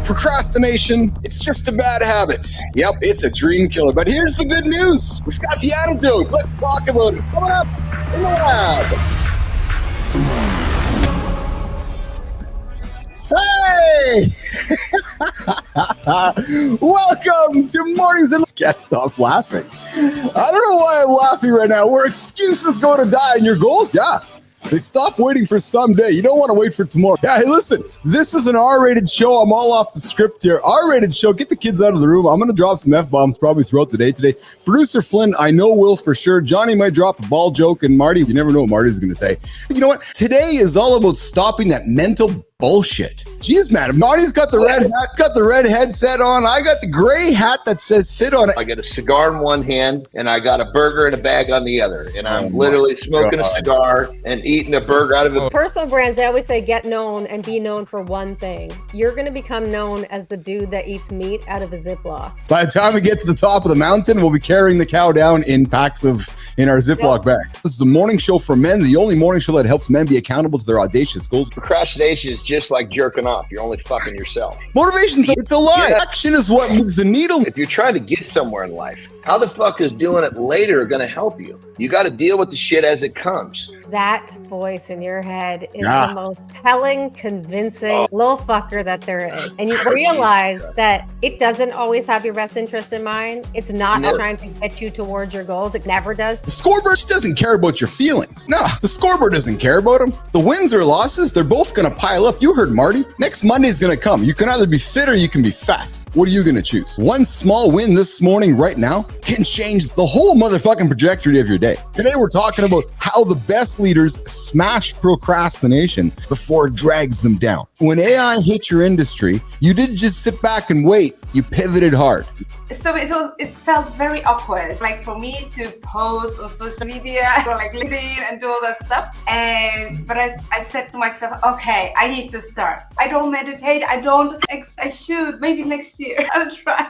Procrastination, it's just a bad habit. Yep, it's a dream killer. But here's the good news. We've got the antidote. Let's talk about it. Coming up in the lab. Hey! Welcome to Mornings and... Can't stop laughing. I don't know why I'm laughing right now. Where excuses go to die in your goals? Yeah. They stop waiting for someday. You don't want to wait for tomorrow. Yeah, hey, listen, this is an R-rated show. I'm all off the script here. R-rated show. Get the kids out of the room. I'm going to drop some F-bombs probably throughout the day today. Producer Flynn, I know will for sure. Johnny might drop a ball joke, and Marty, you never know what Marty's going to say. But you know what? Today is all about stopping that mental bullshit. Jeez, man. Marty's got the red hat, got the red headset on. I got the gray hat that says fit on it. I got a cigar in one hand and I got a burger in a bag on the other. And I'm literally smoking a cigar and eating a burger out of it. Personal brands, they always say get known and be known for one thing. You're going to become known as the dude that eats meat out of a Ziploc. By the time we get to the top of the mountain, we'll be carrying the cow down in packs in our Ziploc bags. This is a morning show for men, the only morning show that helps men be accountable to their audacious goals. Procrastination is just like jerking off. You're only fucking yourself. Motivation's it's a lie. Yeah. Action is what moves the needle. If you're trying to get somewhere in life, how the fuck is doing it later going to help you? You got to deal with the shit as it comes. That voice in your head is the most telling, convincing little fucker that there is. And you realize that it doesn't always have your best interest in mind. It's not trying to get you towards your goals. It never does. The scoreboard doesn't care about your feelings. No, the scoreboard doesn't care about them. The wins or losses, they're both going to pile up. You heard Marty. Next Monday's going to come. You can either be fit or you can be fat. What are you going to choose? One small win this morning right now can change the whole motherfucking trajectory of your day. Today, we're talking about how the best leaders smash procrastination before it drags them down. When AI hit your industry, you didn't just sit back and wait. You pivoted hard. So it felt very awkward, like for me to post on social media or like LinkedIn and do all that stuff. But I said to myself, okay, I need to start. I don't meditate. I should, maybe next year I'll try.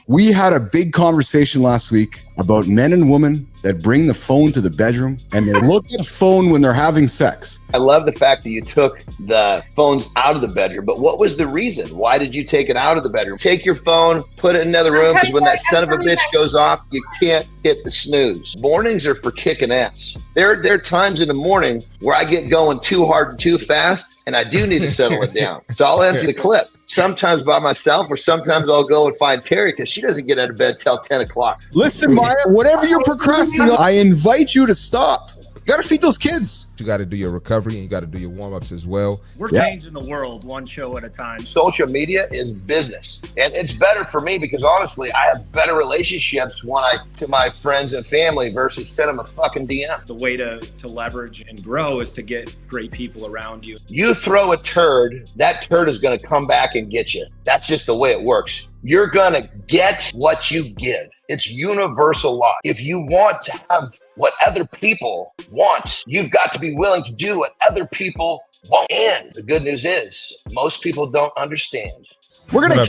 We had a big conversation last week about men and women that bring the phone to the bedroom and they look at a phone when they're having sex. I love the fact that you took the phones out of the bedroom, but what was the reason? Why did you take it out of the bedroom? Take your phone, put it in another room, because when that son of a bitch goes off, you can't hit the snooze. Mornings are for kicking ass. There are times in the morning where I get going too hard and too fast, and I do need to settle it down. So I'll empty the clip. Sometimes by myself, or sometimes I'll go and find Terry because she doesn't get out of bed till 10 o'clock. Listen, Maya, whatever you're procrastinating, I invite you to stop. You got to feed those kids. You got to do your recovery and you got to do your warm-ups as well. We're changing the world one show at a time. Social media is business. And it's better for me because honestly, I have better relationships to my friends and family versus send them a fucking DM. The way to leverage and grow is to get great people around you. You throw a turd, that turd is going to come back and get you. That's just the way it works. You're going to get what you give. It's universal law. If you want to have what other people want, you've got to be willing to do what other people won't. And the good news is most people don't understand. We're going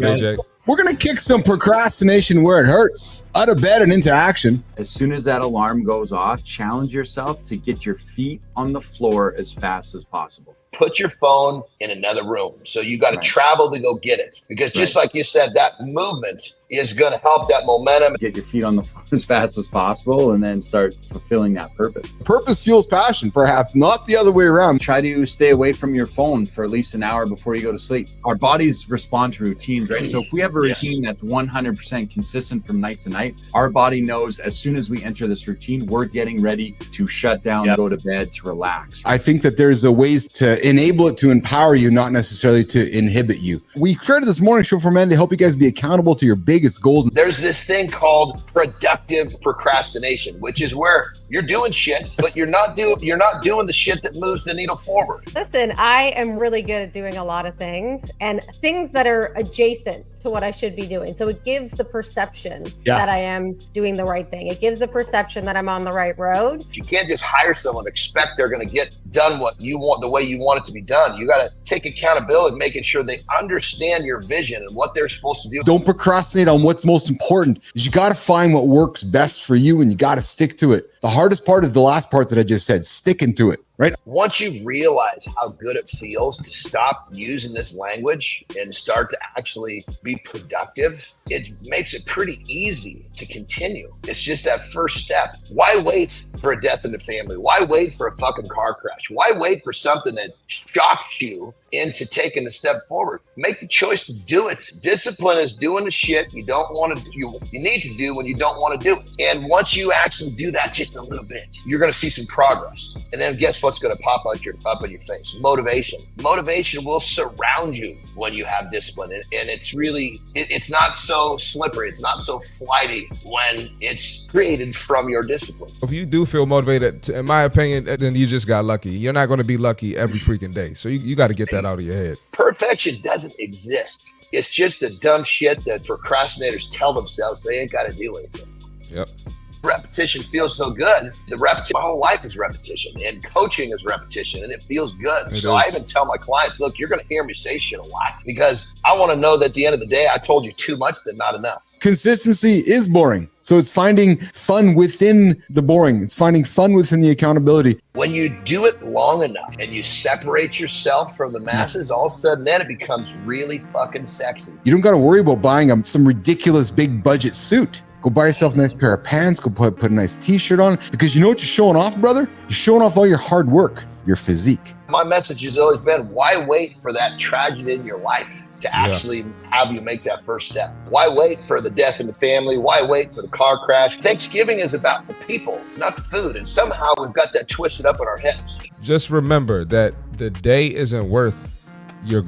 to kick some procrastination where it hurts. Out of bed and into action. As soon as that alarm goes off, challenge yourself to get your feet on the floor as fast as possible. Put your phone in another room. So you got to travel to go get it. Because just like you said, that movement is going to help that momentum. Get your feet on the floor as fast as possible and then start fulfilling that purpose. Purpose fuels passion, perhaps, not the other way around. Try to stay away from your phone for at least an hour before you go to sleep. Our bodies respond to routines, right? So if we have a routine that's 100% consistent from night to night, our body knows as soon as we enter this routine, we're getting ready to shut down, go to bed, to relax. I think that there's a ways to enable it to empower you, not necessarily to inhibit you. We created this morning show for men to help you guys be accountable to your biggest goals. There's this thing called productive procrastination, which is where you're doing shit, but you're not doing the shit that moves the needle forward. Listen, I am really good at doing a lot of things and things that are adjacent to what I should be doing. So it gives the perception that I am doing the right thing. It gives the perception that I'm on the right road. You can't just hire someone and expect they're going to get done what you want, the way you want it to be done. You got to take accountability, making sure they understand your vision and what they're supposed to do. Don't procrastinate on what's most important. You got to find what works best for you and you got to stick to it. The hardest part is the last part that I just said, sticking to it. right? Once you realize how good it feels to stop using this language and start to actually be productive, it makes it pretty easy to continue. It's just that first step. Why wait for a death in the family? Why wait for a fucking car crash? Why wait for something that shocks you into taking a step forward? Make the choice to do it. Discipline is doing the shit you don't want to do, you need to do when you don't want to do it. And once you actually do that just a little bit, you're going to see some progress. And then guess what's going to pop up in your face? Motivation. Motivation will surround you when you have discipline. And it's really, it's not so slippery. It's not so flighty when it's created from your discipline. If you do feel motivated, in my opinion, then you just got lucky. You're not going to be lucky every freaking day. So you got to get that out of your head. Perfection doesn't exist. It's just the dumb shit that procrastinators tell themselves they ain't got to do anything. Yep. Repetition feels so good. My whole life is repetition, and coaching is repetition, and it feels good. I even tell my clients, look, you're going to hear me say shit a lot because I want to know that at the end of the day, I told you too much than not enough. Consistency is boring. So it's finding fun within the boring. It's finding fun within the accountability. When you do it long enough and you separate yourself from the masses, all of a sudden then it becomes really fucking sexy. You don't got to worry about buying some ridiculous big budget suit. Go buy yourself a nice pair of pants. Go put a nice t-shirt on, because you know what you're showing off, brother? You're showing off all your hard work, your physique. My message has always been, why wait for that tragedy in your life to actually have you make that first step? Why wait for the death in the family? Why wait for the car crash? Thanksgiving is about the people, not the food. And somehow we've got that twisted up in our heads. Just remember that the day isn't worth your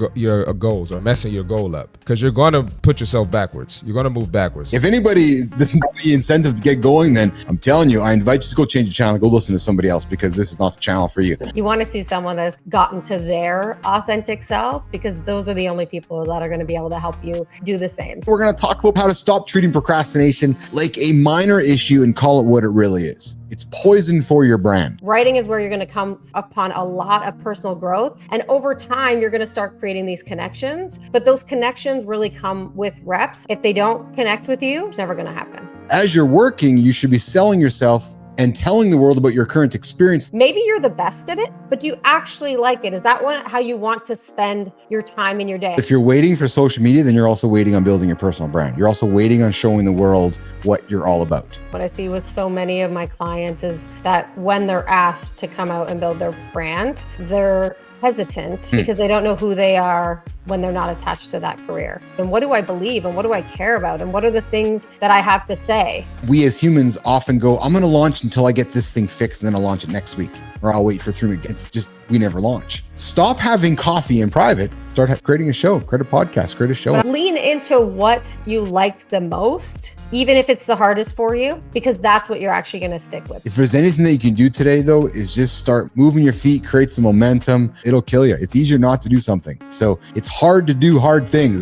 goals or messing your goal up, because you're going to put yourself backwards. You're going to move backwards. If anybody doesn't have the incentive to get going, then I'm telling you, I invite you to go change the channel, go listen to somebody else, because this is not the channel for you. You want to see someone that's gotten to their authentic self, because those are the only people that are going to be able to help you do the same. We're going to talk about how to stop treating procrastination like a minor issue and call it what it really is. It's poison for your brand. Writing is where you're going to come upon a lot of personal growth. And over time, you're going to start creating these connections. But those connections really come with reps. If they don't connect with you, it's never going to happen. As you're working, you should be selling yourself and telling the world about your current experience. Maybe you're the best at it, but do you actually like it? Is that how you want to spend your time in your day? If you're waiting for social media, then you're also waiting on building your personal brand. You're also waiting on showing the world what you're all about. What I see with so many of my clients is that when they're asked to come out and build their brand, they're hesitant because they don't know who they are when they're not attached to that career. And what do I believe? And what do I care about? And what are the things that I have to say? We as humans often go, I'm going to launch until I get this thing fixed, and then I'll launch it next week, or I'll wait for 3 weeks. It's just, we never launch. Stop having coffee in private. Start creating a show, create a podcast, create a show. Lean into what you like the most, even if it's the hardest for you, because that's what you're actually going to stick with. If there's anything that you can do today, though, is just start moving your feet, create some momentum. It'll kill you. It's easier not to do something. So it's hard to do hard things.